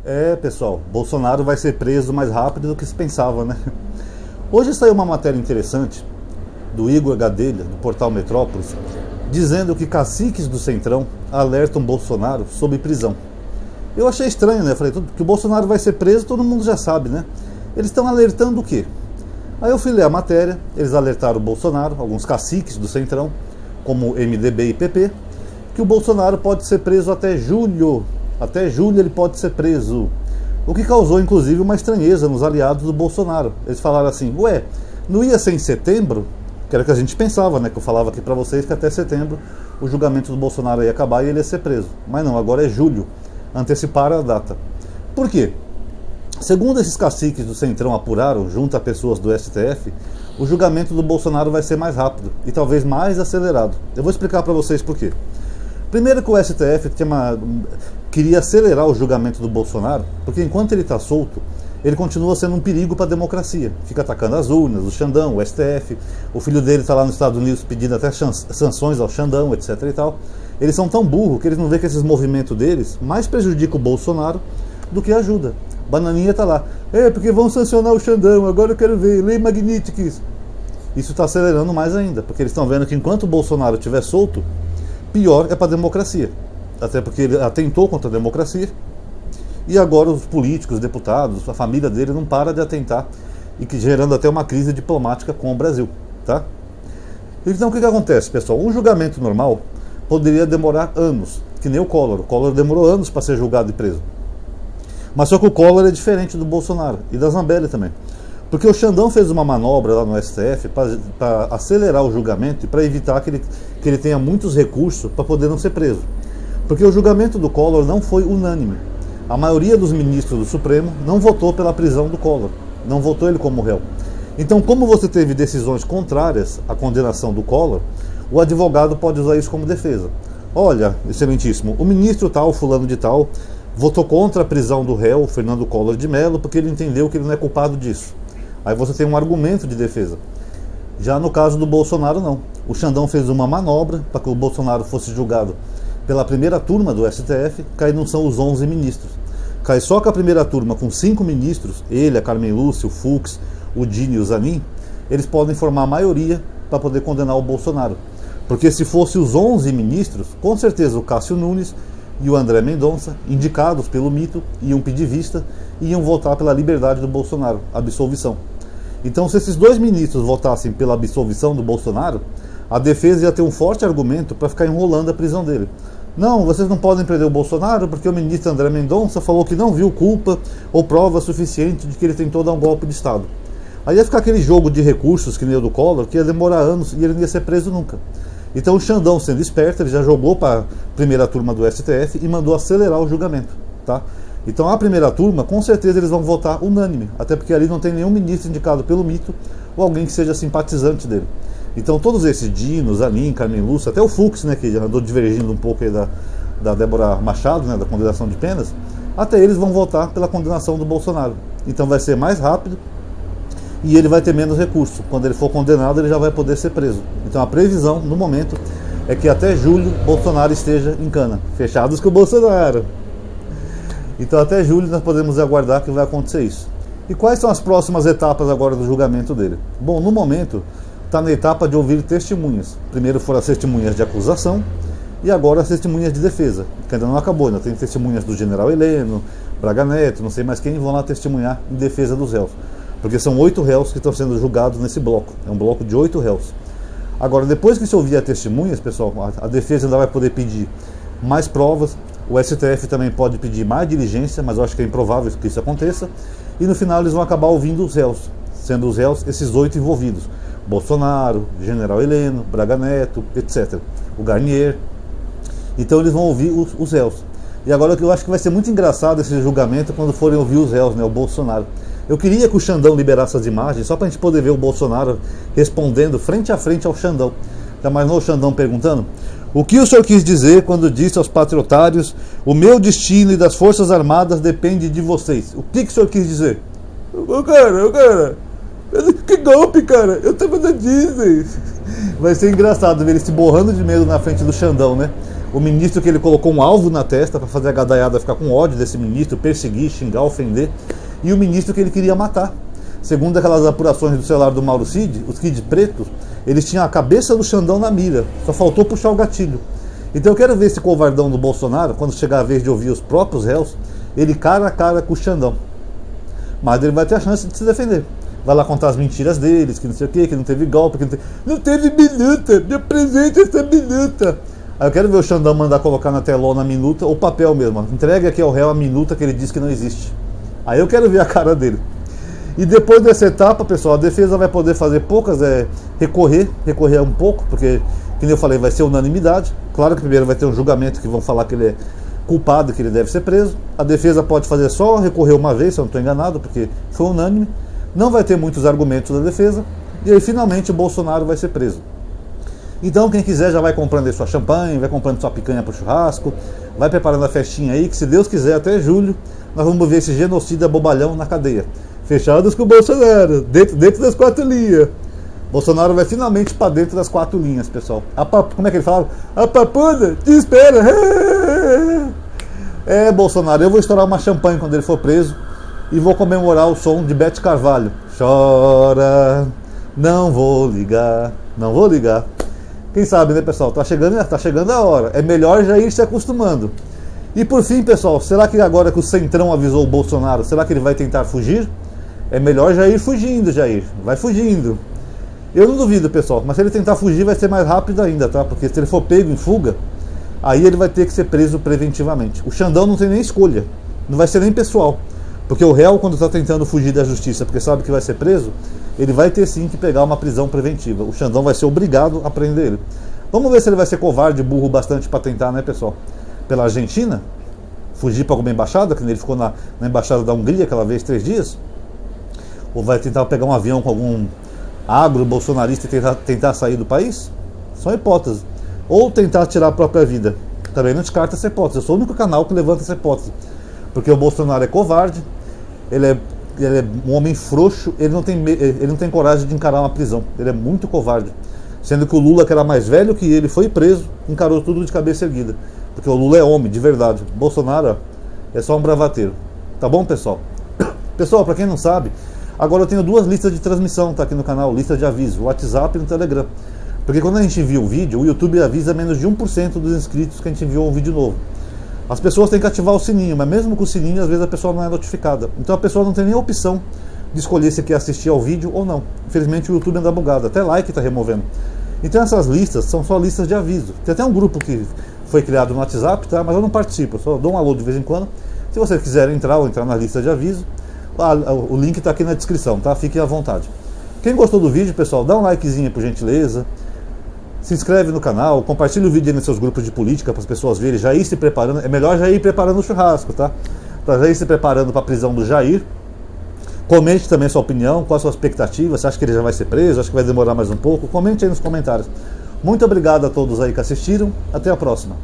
É, pessoal, Bolsonaro vai ser preso mais rápido do que se pensava, né? Hoje saiu uma matéria interessante do Igor Gadelha, do portal Metrópolis, dizendo que caciques do Centrão alertam Bolsonaro sobre prisão. Eu achei estranho, né? Eu falei, que o Bolsonaro vai ser preso, todo mundo já sabe, né? Eles estão alertando o quê? Aí eu fui ler a matéria, eles alertaram o Bolsonaro, alguns caciques do Centrão, como MDB e PP, que o Bolsonaro pode ser preso até julho. Até julho ele pode ser preso. O que causou, inclusive, uma estranheza nos aliados do Bolsonaro. Eles falaram assim, ué, não ia ser em setembro? Que era o que a gente pensava, né? Que eu falava aqui pra vocês que até setembro o julgamento do Bolsonaro ia acabar e ele ia ser preso. Mas não, agora é julho. Anteciparam a data. Por quê? Segundo esses caciques do Centrão apuraram, junto a pessoas do STF, o julgamento do Bolsonaro vai ser mais rápido e talvez mais acelerado. Eu vou explicar pra vocês por quê. Primeiro que o STF queria acelerar o julgamento do Bolsonaro, porque enquanto ele está solto, ele continua sendo um perigo para a democracia. Fica atacando as urnas, o Xandão, o STF, o filho dele está lá nos Estados Unidos pedindo até sanções ao Xandão, etc. e tal. Eles são tão burros que eles não veem que esses movimentos deles mais prejudicam o Bolsonaro do que ajuda. Bananinha está lá, porque vão sancionar o Xandão, agora eu quero ver, lei Magnifiques. Isso está acelerando mais ainda, porque eles estão vendo que enquanto o Bolsonaro estiver solto, pior é para a democracia. Até porque ele atentou contra a democracia e agora os políticos, os deputados, a família dele não para de atentar e que gerando até uma crise diplomática com o Brasil, tá? Então o que acontece, pessoal? Um julgamento normal poderia demorar anos, que nem o Collor. O Collor demorou anos para ser julgado e preso. Mas só que o Collor é diferente do Bolsonaro e da Zambelli também. Porque o Xandão fez uma manobra lá no STF para acelerar o julgamento e para evitar que ele tenha muitos recursos para poder não ser preso. Porque o julgamento do Collor não foi unânime. A maioria dos ministros do Supremo não votou pela prisão do Collor, não votou ele como réu. Então, como você teve decisões contrárias à condenação do Collor, o advogado pode usar isso como defesa. Olha, excelentíssimo, o ministro tal, fulano de tal, votou contra a prisão do réu, Fernando Collor de Mello, porque ele entendeu que ele não é culpado disso. Aí você tem um argumento de defesa. Já no caso do Bolsonaro, não. O Xandão fez uma manobra para que o Bolsonaro fosse julgado pela primeira turma do STF, que aí não são os 11 ministros. Cai só com a primeira turma com 5 ministros, ele, a Carmen Lúcia, o Fux, o Dini e o Zanin, eles podem formar a maioria para poder condenar o Bolsonaro. Porque se fosse os 11 ministros, com certeza o Cássio Nunes e o André Mendonça, indicados pelo mito, iam pedir vista e iam votar pela liberdade do Bolsonaro, absolvição. Então, se esses dois ministros votassem pela absolvição do Bolsonaro, a defesa ia ter um forte argumento para ficar enrolando a prisão dele. Não, vocês não podem prender o Bolsonaro porque o ministro André Mendonça falou que não viu culpa ou prova suficiente de que ele tentou dar um golpe de Estado. Aí ia ficar aquele jogo de recursos que nem o do Collor, que ia demorar anos e ele não ia ser preso nunca. Então o Xandão, sendo esperto, ele já jogou para a primeira turma do STF e mandou acelerar o julgamento, tá? Então a primeira turma, com certeza eles vão votar unânime, até porque ali não tem nenhum ministro indicado pelo mito ou alguém que seja simpatizante dele. Então todos esses, Dino, Zanin, Carmen Lúcia, até o Fux, né, que andou divergindo um pouco aí da Débora Machado, né, da condenação de penas, até eles vão votar pela condenação do Bolsonaro. Então vai ser mais rápido e ele vai ter menos recurso. Quando ele for condenado, ele já vai poder ser preso. Então a previsão, no momento, é que até julho Bolsonaro esteja em cana. Fechados com o Bolsonaro. Então até julho nós podemos aguardar que vai acontecer isso. E quais são as próximas etapas agora do julgamento dele? Bom, no momento está na etapa de ouvir testemunhas. Primeiro foram as testemunhas de acusação e agora as testemunhas de defesa, que ainda não acabou, ainda tem testemunhas do general Heleno, Braga Neto, não sei mais quem, vão lá testemunhar em defesa dos réus. Porque são 8 réus que estão sendo julgados nesse bloco. É um bloco de 8 réus. Agora, depois que se ouvir as testemunhas, pessoal, a defesa ainda vai poder pedir mais provas. O STF também pode pedir mais diligência, mas eu acho que é improvável que isso aconteça. E no final eles vão acabar ouvindo os réus, sendo os réus esses 8 envolvidos. Bolsonaro, general Heleno, Braga Neto, etc. O Garnier. Então eles vão ouvir os réus. E agora eu acho que vai ser muito engraçado esse julgamento quando forem ouvir os réus, né, o Bolsonaro. Eu queria que o Xandão liberasse as imagens, só para a gente poder ver o Bolsonaro respondendo frente a frente ao Xandão. Já imaginou o Xandão perguntando? O que o senhor quis dizer quando disse aos patriotários: o meu destino e das Forças Armadas depende de vocês? O que o senhor quis dizer? Cara, que golpe, cara, eu tava na Disney. Vai ser engraçado ver ele se borrando de medo na frente do Xandão, né? o ministro que ele colocou um alvo na testa para fazer a gadaiada ficar com ódio desse ministro, perseguir, xingar, ofender, e o ministro que ele queria matar. Segundo aquelas apurações do celular do Mauro Cid, os Kid Pretos, eles tinham a cabeça do Xandão na mira, só faltou puxar o gatilho. Então eu quero ver esse covardão do Bolsonaro, quando chegar a vez de ouvir os próprios réus, ele cara a cara com o Xandão. Mas ele vai ter a chance de se defender. Vai lá contar as mentiras deles, que não sei o que não teve golpe, que não teve minuta, me apresenta essa minuta. Aí eu quero ver o Xandão mandar colocar na telona a minuta, ou papel mesmo. Entregue aqui ao réu a minuta que ele diz que não existe. Aí eu quero ver a cara dele. E depois dessa etapa, pessoal, a defesa vai poder fazer poucas, recorrer um pouco, porque, como eu falei, vai ser unanimidade. Claro que primeiro vai ter um julgamento que vão falar que ele é culpado, que ele deve ser preso. A defesa pode fazer só recorrer uma vez, se eu não estou enganado, porque foi unânime. Não vai ter muitos argumentos da defesa. E aí, finalmente, o Bolsonaro vai ser preso. Então, quem quiser já vai comprando aí sua champanhe, vai comprando sua picanha para o churrasco, vai preparando a festinha aí, que se Deus quiser, até julho, nós vamos ver esse genocida bobalhão na cadeia. Fechados com o Bolsonaro, dentro das 4 linhas. Bolsonaro vai finalmente para dentro das 4 linhas, pessoal. Como é que ele fala? A papuda te espera. Bolsonaro, eu vou estourar uma champanhe quando ele for preso e vou comemorar o som de Bete Carvalho. Chora, não vou ligar, não vou ligar. Quem sabe, né, pessoal? Tá chegando a hora. É melhor já ir se acostumando. E por fim, pessoal, será que agora que o Centrão avisou o Bolsonaro, será que ele vai tentar fugir? É melhor já ir fugindo, Jair. Vai fugindo. Eu não duvido, pessoal, mas se ele tentar fugir vai ser mais rápido ainda, tá? Porque se ele for pego em fuga, aí ele vai ter que ser preso preventivamente. O Xandão não tem nem escolha. Não vai ser nem pessoal. Porque o réu, quando está tentando fugir da justiça, porque sabe que vai ser preso, ele vai ter sim que pegar uma prisão preventiva. O Xandão vai ser obrigado a prender ele. Vamos ver se ele vai ser covarde, burro bastante para tentar, né, pessoal? Pela Argentina, fugir para alguma embaixada, que ele ficou na embaixada da Hungria aquela vez 3 dias. Ou vai tentar pegar um avião com algum agro-bolsonarista e tentar sair do país? São hipóteses. Ou tentar tirar a própria vida. Também não descarta essa hipótese. Eu sou o único canal que levanta essa hipótese. Porque o Bolsonaro é covarde, ele é um homem frouxo, ele não tem coragem de encarar uma prisão. Ele é muito covarde. Sendo que o Lula, que era mais velho que ele, foi preso, encarou tudo de cabeça erguida. Porque o Lula é homem, de verdade. O Bolsonaro é só um bravateiro. Tá bom, pessoal? Pessoal, para quem não sabe, agora eu tenho 2 listas de transmissão, tá aqui no canal, lista de aviso, o WhatsApp e no Telegram. Porque quando a gente envia um vídeo, o YouTube avisa menos de 1% dos inscritos que a gente enviou um vídeo novo. As pessoas têm que ativar o sininho, mas mesmo com o sininho, às vezes a pessoa não é notificada. Então a pessoa não tem nem a opção de escolher se quer assistir ao vídeo ou não. Infelizmente o YouTube anda bugado, até like está removendo. Então essas listas são só listas de aviso. Tem até um grupo que foi criado no WhatsApp, tá? Mas eu não participo, eu só dou um alô de vez em quando. Se vocês quiserem entrar ou entrar na lista de aviso, o link está aqui na descrição, tá? Fiquem à vontade. Quem gostou do vídeo, pessoal, dá um likezinho por gentileza. Se inscreve no canal, compartilha o vídeo aí nos seus grupos de política para as pessoas verem, já ir se preparando. É melhor já ir preparando o churrasco, tá? Para já ir se preparando para a prisão do Jair. Comente também a sua opinião, qual a sua expectativa. Você acha que ele já vai ser preso? Acha que vai demorar mais um pouco? Comente aí nos comentários. Muito obrigado a todos aí que assistiram. Até a próxima.